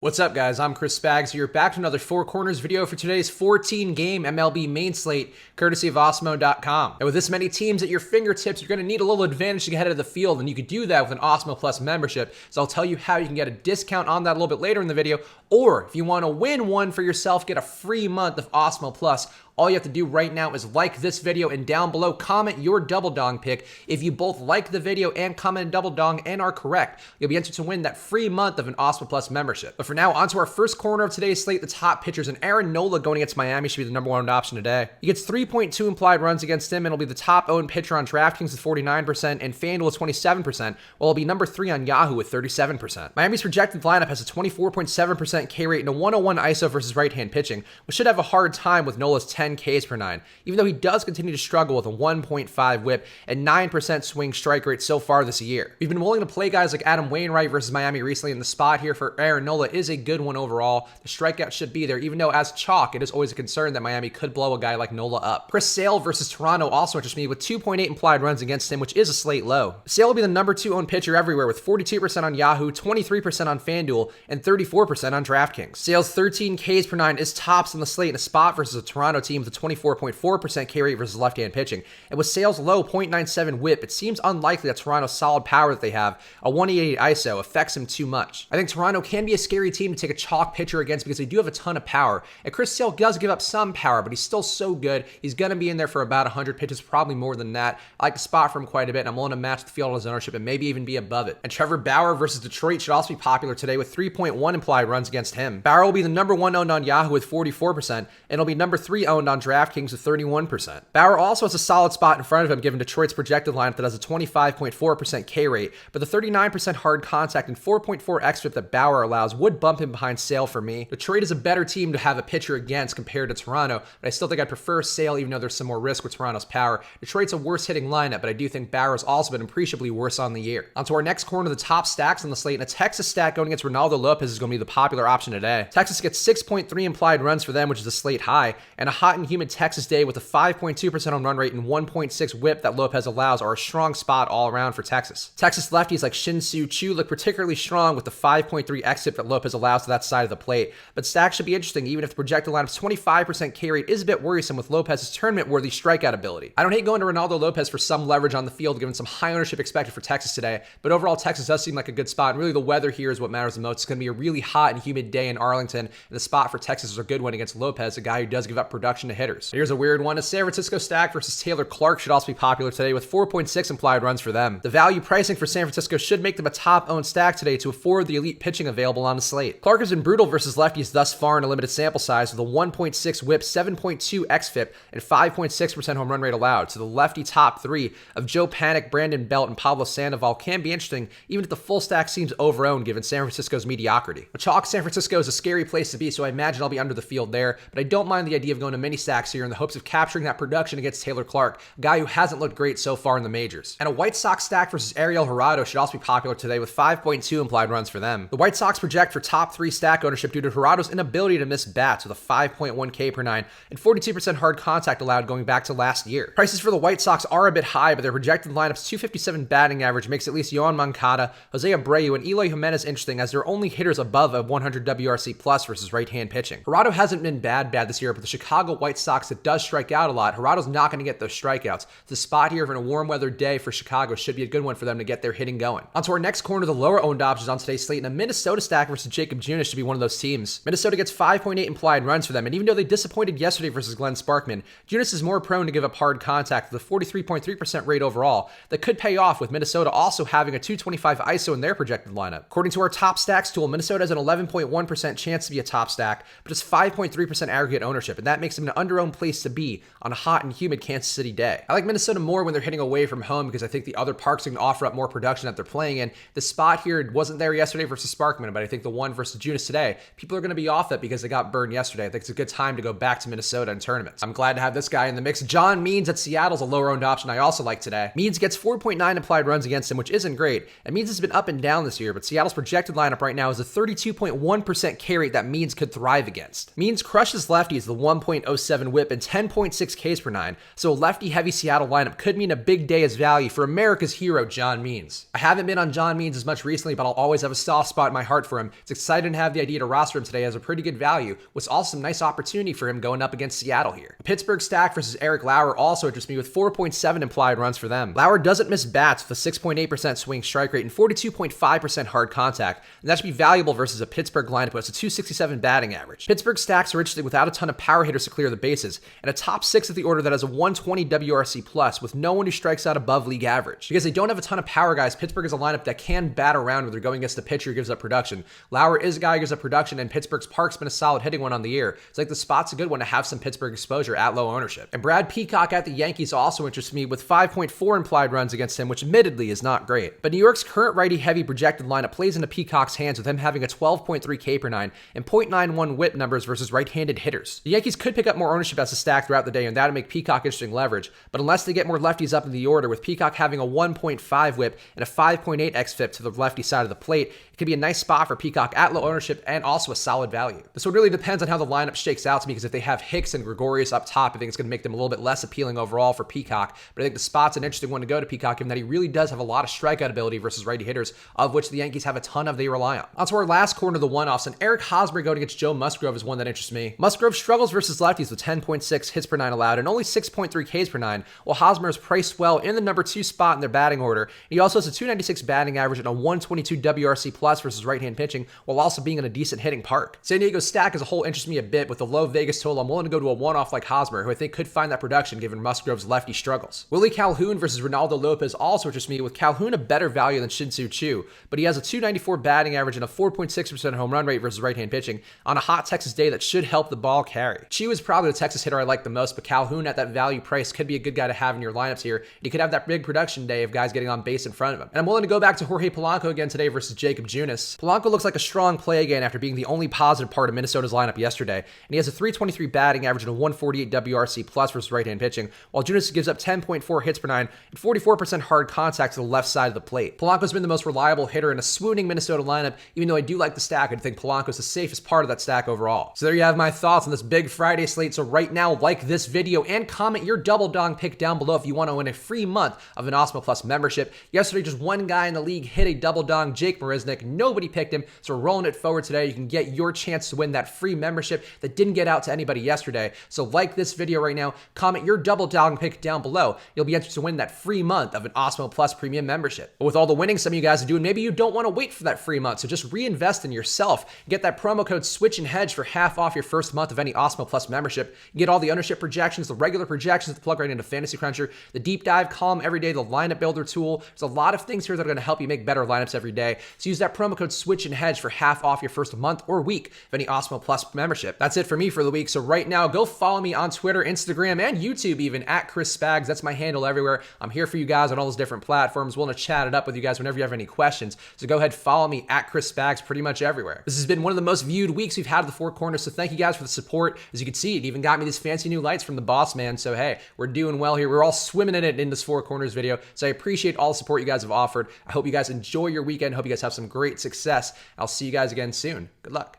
What's up, guys? I'm Chris Spags here, back to another Four Corners video for today's 14-game MLB main slate, courtesy of Osmo.com. And with this many teams at your fingertips, you're going to need a little advantage to get ahead of the field, and you could do that with an Osmo Plus membership. So I'll tell you how you can get a discount on that a little bit later in the video, or if you want to win one for yourself, get a free month of Osmo Plus. All you have to do right now is like this video and down below comment your double dong pick. If you both like the video and comment double dong and are correct, you'll be entered to win that free month of an Osmo Plus membership. But for now, on to our first corner of today's slate, the top pitchers, and Aaron Nola going against Miami should be the number one option today. He gets 3.2 implied runs against him, and will be the top owned pitcher on DraftKings with 49% and FanDuel with 27%, while he'll be number 3 on Yahoo with 37%. Miami's projected lineup has a 24.7% K rate and a 101 ISO versus right-hand pitching, which should have a hard time with Nola's 10 Ks per 9, even though he does continue to struggle with a 1.5 whip and 9% swing strike rate so far this year. We've been willing to play guys like Adam Wainwright versus Miami recently, and the spot here for Aaron Nola is a good one overall. The strikeout should be there, even though as chalk, it is always a concern that Miami could blow a guy like Nola up. Chris Sale versus Toronto also interests me with 2.8 implied runs against him, which is a slate low. Sale will be the number 2 owned pitcher everywhere with 42% on Yahoo, 23% on FanDuel, and 34% on DraftKings. Sale's 13 Ks per 9 is tops on the slate in a spot versus a Toronto team with a 24.4% K rate versus left-hand pitching. And with Sale's low 0.97 whip, it seems unlikely that Toronto's solid power that they have, a 188 ISO, affects him too much. I think Toronto can be a scary team to take a chalk pitcher against because they do have a ton of power. And Chris Sale does give up some power, but he's still so good. He's going to be in there for about 100 pitches, probably more than that. I like the spot for him quite a bit, and I'm willing to match the field on his ownership and maybe even be above it. And Trevor Bauer versus Detroit should also be popular today with 3.1 implied runs against him. Bauer will be the number 1 owned on Yahoo with 44%, and he'll be number 3 owned on DraftKings with 31%. Bauer also has a solid spot in front of him given Detroit's projected lineup that has a 25.4% K rate, but the 39% hard contact and 4.4 xFIP that Bauer allows would bump him behind Sale for me. Detroit is a better team to have a pitcher against compared to Toronto, but I still think I'd prefer Sale even though there's some more risk with Toronto's power. Detroit's a worse hitting lineup, but I do think Bauer's also been appreciably worse on the year. On to our next corner, the top stacks on the slate, and a Texas stack going against Ronaldo Lopez is going to be the popular option today. Texas gets 6.3 implied runs for them, which is a slate high, and a hot and humid Texas day with a 5.2% on run rate and 1.6 whip that Lopez allows are a strong spot all around for Texas. Texas lefties like Shin-Soo Choo look particularly strong with the 5.3 xFIP that Lopez allows to that side of the plate, but stacks should be interesting even if the projected lineup's 25% K rate is a bit worrisome with Lopez's tournament-worthy strikeout ability. I don't hate going to Ronaldo Lopez for some leverage on the field given some high ownership expected for Texas today, but overall Texas does seem like a good spot, and really the weather here is what matters the most. It's going to be a really hot and humid day in Arlington, and the spot for Texas is a good one against Lopez, a guy who does give up production to hitters. Here's a weird one. A San Francisco stack versus Taylor Clark should also be popular today with 4.6 implied runs for them. The value pricing for San Francisco should make them a top-owned stack today to afford the elite pitching available on the slate. Clark has been brutal versus lefties thus far in a limited sample size with a 1.6 whip, 7.2 xFIP, and 5.6% home run rate allowed. So the lefty top 3 of Joe Panik, Brandon Belt, and Pablo Sandoval can be interesting, even if the full stack seems overowned given San Francisco's mediocrity. A chalk San Francisco is a scary place to be, so I imagine I'll be under the field there, but I don't mind the idea of going to mini stacks here in the hopes of capturing that production against Taylor Clark, a guy who hasn't looked great so far in the majors. And a White Sox stack versus Ariel Jurado should also be popular today with 5.2 implied runs for them. The White Sox project for top 3 stack ownership due to Jurado's inability to miss bats with a 5.1 K per 9 and 42% hard contact allowed going back to last year. Prices for the White Sox are a bit high, but their projected lineup's 257 batting average makes at least Yohan Moncada, Jose Abreu, and Eloy Jimenez interesting as they're only hitters above a 100 WRC plus versus right-hand pitching. Jurado hasn't been bad this year, but the Chicago White Sox that does strike out a lot, Jurado's not going to get those strikeouts. The spot here for a warm weather day for Chicago should be a good one for them to get their hitting going. On to our next corner, the lower owned options on today's slate, and a Minnesota stack versus Jacob Junis should be one of those teams. Minnesota gets 5.8 implied runs for them, and even though they disappointed yesterday versus Glenn Sparkman, Junis is more prone to give up hard contact with a 43.3% rate overall that could pay off with Minnesota also having a 225 ISO in their projected lineup. According to our top stacks tool, Minnesota has an 11.1% chance to be a top stack, but it's 5.3% aggregate ownership, and that makes them an underowned place to be on a hot and humid Kansas City day. I like Minnesota more when they're hitting away from home because I think the other parks can offer up more production that they're playing in. The spot here wasn't there yesterday versus Sparkman, but I think the one versus Junis today, people are going to be off that because they got burned yesterday. I think it's a good time to go back to Minnesota in tournaments. I'm glad to have this guy in the mix. John Means at Seattle's a lower owned option I also like today. Means gets 4.9 implied runs against him, which isn't great. And Means has been up and down this year, but Seattle's projected lineup right now is a 32.1% K rate that Means could thrive against. Means crushes lefties the 1.06 .07 whip and 10.6 Ks per nine, so a lefty-heavy Seattle lineup could mean a big day as value for America's hero, John Means. I haven't been on John Means as much recently, but I'll always have a soft spot in my heart for him. It's exciting to have the idea to roster him today as a pretty good value, with also some nice opportunity for him going up against Seattle here. Pittsburgh stack versus Eric Lauer also interests me with 4.7 implied runs for them. Lauer doesn't miss bats with a 6.8% swing strike rate and 42.5% hard contact, and that should be valuable versus a Pittsburgh lineup with a 267 batting average. Pittsburgh stacks are interesting without a ton of power hitters to clear the bases, and a top 6 of the order that has a 120 WRC plus with no one who strikes out above league average. Because they don't have a ton of power guys, Pittsburgh is a lineup that can bat around when they're going against a pitcher who gives up production. Lauer is a guy who gives up production, and Pittsburgh's park's been a solid hitting one on the year. It's like the spot's a good one to have some Pittsburgh exposure at low ownership. And Brad Peacock at the Yankees also interests me with 5.4 implied runs against him, which admittedly is not great. But New York's current righty-heavy projected lineup plays into Peacock's hands with him having a 12.3 K per nine and .91 whip numbers versus right-handed hitters. The Yankees could pick up more ownership as a stack throughout the day, and that would make Peacock interesting leverage, but unless they get more lefties up in the order, with Peacock having a 1.5 whip and a 5.8 xFIP to the lefty side of the plate, it could be a nice spot for Peacock at low ownership and also a solid value. This one really depends on how the lineup shakes out to me, because if they have Hicks and Gregorius up top, I think it's going to make them a little bit less appealing overall for Peacock, but I think the spot's an interesting one to go to Peacock, given that he really does have a lot of strikeout ability versus righty hitters, of which the Yankees have a ton of they rely on. On to our last corner, the one-offs, and Eric Hosmer going against Joe Musgrove is one that interests me. Musgrove struggles versus lefties with 10.6 hits per nine allowed and only 6.3 Ks per nine, while Hosmer is priced well in the number 2 spot in their batting order. He also has a 296 batting average and a 122 WRC plus versus right-hand pitching, while also being in a decent hitting park. San Diego's stack as a whole interests me a bit. With the low Vegas total, I'm willing to go to a one-off like Hosmer, who I think could find that production given Musgrove's lefty struggles. Willie Calhoun versus Ronaldo Lopez also interests me, with Calhoun a better value than Shin-Soo Choo, but he has a 294 batting average and a 4.6% home run rate versus right-hand pitching on a hot Texas day that should help the ball carry. Choo is probably the Texas hitter I like the most, but Calhoun at that value price could be a good guy to have in your lineups here. He could have that big production day of guys getting on base in front of him. And I'm willing to go back to Jorge Polanco again today versus Jacob Junis. Polanco looks like a strong play again after being the only positive part of Minnesota's lineup yesterday, and he has a 323 batting average and a 148 WRC plus versus right-hand pitching, while Junis gives up 10.4 hits per nine and 44% hard contact to the left side of the plate. Polanco's been the most reliable hitter in a swooning Minnesota lineup. Even though I do like the stack, I think Polanco's the safest part of that stack overall. So there you have my thoughts on this big Friday slate. So right now, like this video and comment your double dong pick down below if you want to win a free month of an Awesemo Plus membership. Yesterday, just one guy in the league hit a double dong, Jake Marisnick. Nobody picked him, so we're rolling it forward today. You can get your chance to win that free membership that didn't get out to anybody yesterday. So like this video right now, comment your double dong pick down below. You'll be entered to win that free month of an Awesemo Plus premium membership. But with all the winning some of you guys are doing, maybe you don't want to wait for that free month, so just reinvest in yourself. Get that promo code SWITCH and HEDGE for half off your first month of any Awesemo Plus membership. You get all the ownership projections, the regular projections to plug right into Fantasy Cruncher, the deep dive column every day, the lineup builder tool. There's a lot of things here that are going to help you make better lineups every day. So use that promo code SWITCH and HEDGE for half off your first month or week of any Awesemo Plus membership. That's it for me for the week. So right now, go follow me on Twitter, Instagram, and YouTube even at Chris Spags. That's my handle everywhere. I'm here for you guys on all those different platforms. Willing to chat it up with you guys whenever you have any questions. So go ahead, follow me at Chris Spags pretty much everywhere. This has been one of the most viewed weeks we've had at the Four Corners, so thank you guys for the support. As you can see, it even got me these fancy new lights from the boss man. So hey, we're doing well here. We're all swimming in it in this Four Corners video. So I appreciate all the support you guys have offered. I hope you guys enjoy your weekend. Hope you guys have some great success. I'll see you guys again soon. Good luck.